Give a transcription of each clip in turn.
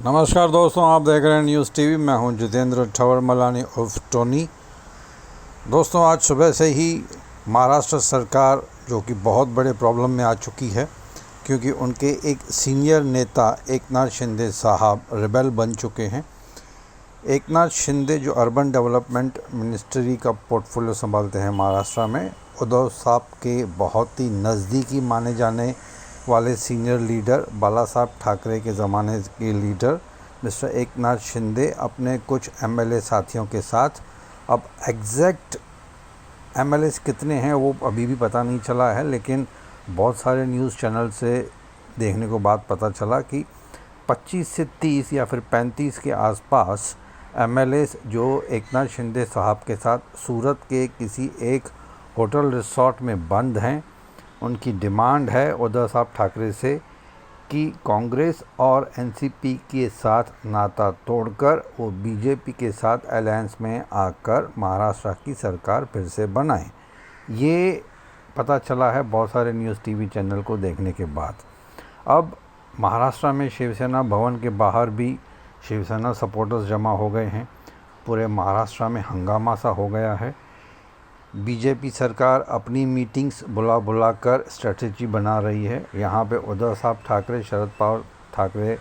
नमस्कार दोस्तों, आप देख रहे हैं न्यूज़ टीवी। मैं हूं जितेंद्र ठवर मलानी उर्फ टोनी। दोस्तों, आज सुबह से ही महाराष्ट्र सरकार जो कि बहुत बड़े प्रॉब्लम में आ चुकी है, क्योंकि उनके एक सीनियर नेता एकनाथ शिंदे साहब रिबेल बन चुके हैं। एकनाथ शिंदे जो अर्बन डेवलपमेंट मिनिस्ट्री का पोर्टफोलियो संभालते हैं महाराष्ट्र में, उद्धव साहब के बहुत ही नज़दीकी माने जाने वाले सीनियर लीडर बाला साहब ठाकरे के ज़माने के लीडर मिस्टर एकनाथ शिंदे अपने कुछ एमएलए साथियों के साथ, अब एग्जैक्ट एमएलए कितने हैं वो अभी भी पता नहीं चला है, लेकिन बहुत सारे न्यूज़ चैनल से देखने को बाद पता चला कि 25 से 30 या फिर 35 के आसपास एमएलए जो एकनाथ शिंदे साहब के साथ सूरत के किसी एक होटल रिसोर्ट में बंद हैं। उनकी डिमांड है उद्धव साहब ठाकरे से कि कांग्रेस और एनसीपी के साथ नाता तोड़कर वो बीजेपी के साथ अलायंस में आकर महाराष्ट्र की सरकार फिर से बनाएं। ये पता चला है बहुत सारे न्यूज़ टीवी चैनल को देखने के बाद। अब महाराष्ट्र में शिवसेना भवन के बाहर भी शिवसेना सपोर्टर्स जमा हो गए हैं। पूरे महाराष्ट्र में हंगामा सा हो गया है। बीजेपी सरकार अपनी मीटिंग्स बुला कर स्ट्रेटजी बना रही है। यहाँ पे उद्धव साहब ठाकरे, शरद पवार ठाकरे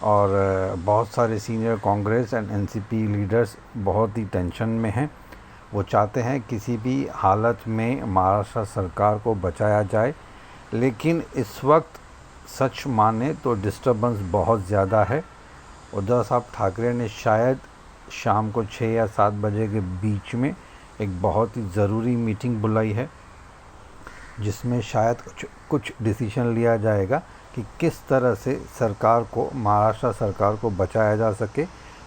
और बहुत सारे senior Congress and NCP leaders बहुत ही टेंशन में हैं। वो चाहते हैं किसी भी हालत में महाराष्ट्र सरकार को बचाया जाए, लेकिन इस वक्त सच माने तो डिस्टर्बेंस बहुत ज़्यादा है। उद्धव साहब ठाकरे ने शायद शाम को 6 या 7 बजे के बीच में एक बहुत ही ज़रूरी मीटिंग बुलाई है, जिसमें शायद कुछ डिसीजन लिया जाएगा कि किस तरह से सरकार को, महाराष्ट्र सरकार को बचाया जा सके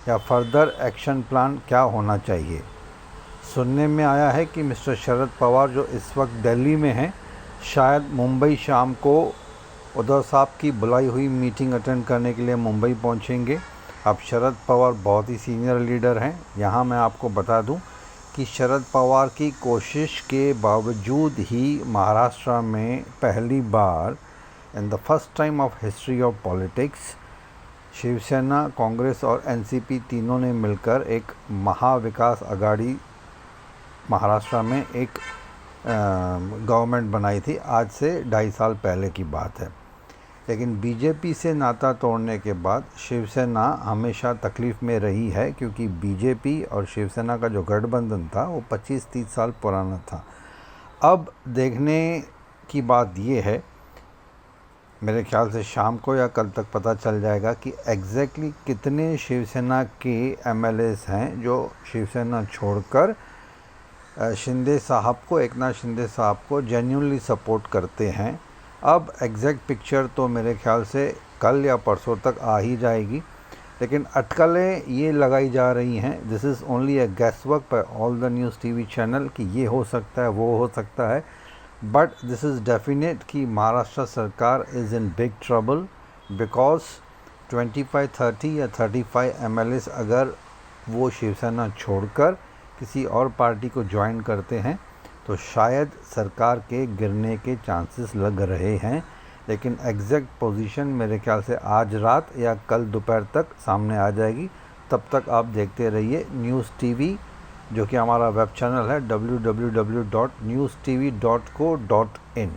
या फर्दर एक्शन प्लान क्या होना चाहिए। सुनने में आया है कि मिस्टर शरद पवार जो इस वक्त दिल्ली में हैं, शायद मुंबई शाम को उद्धव साहब की बुलाई हुई मीटिंग अटेंड करने के लिए मुंबई पहुंचेंगे। अब शरद पवार बहुत ही सीनियर लीडर हैं। यहाँ मैं आपको बता दूं कि शरद पवार की कोशिश के बावजूद ही महाराष्ट्र में पहली बार in the first time of history of politics Shiv Sena, Congress और एनसीपी तीनों ने मिलकर एक महाविकास आघाड़ी महाराष्ट्र में एक गवर्नमेंट बनाई थी। आज से 2.5 साल पहले की बात है। लेकिन बीजेपी से नाता तोड़ने के बाद शिवसेना हमेशा तकलीफ़ में रही है, क्योंकि बीजेपी और शिवसेना का जो गठबंधन था वो 25-30 साल पुराना था। अब देखने की बात ये है, मेरे ख्याल से शाम को या कल तक पता चल जाएगा कि एग्जैक्टली कितने शिवसेना के एमएलएस हैं जो शिवसेना छोड़कर शिंदे साहब को, एकनाथ शिंदे साहब को जेन्युइनली सपोर्ट करते हैं। अब एग्जैक्ट पिक्चर तो मेरे ख्याल से कल या परसों तक आ ही जाएगी, लेकिन अटकलें ये लगाई जा रही हैं। This is only a gas work by all the news TV channel कि ये हो सकता है, वो हो सकता है, बट दिस इज़ डेफिनेट कि महाराष्ट्र सरकार is in big trouble, because 25, 30 या 35 एमएलएस अगर वो शिवसेना छोड़कर किसी और पार्टी को ज्वाइन करते हैं तो शायद सरकार के गिरने के चांसेस लग रहे हैं। लेकिन एग्जैक्ट पोजीशन मेरे ख्याल से आज रात या कल दोपहर तक सामने आ जाएगी। तब तक आप देखते रहिए न्यूज़ टीवी, जो कि हमारा वेब चैनल है www.newstv.co.in।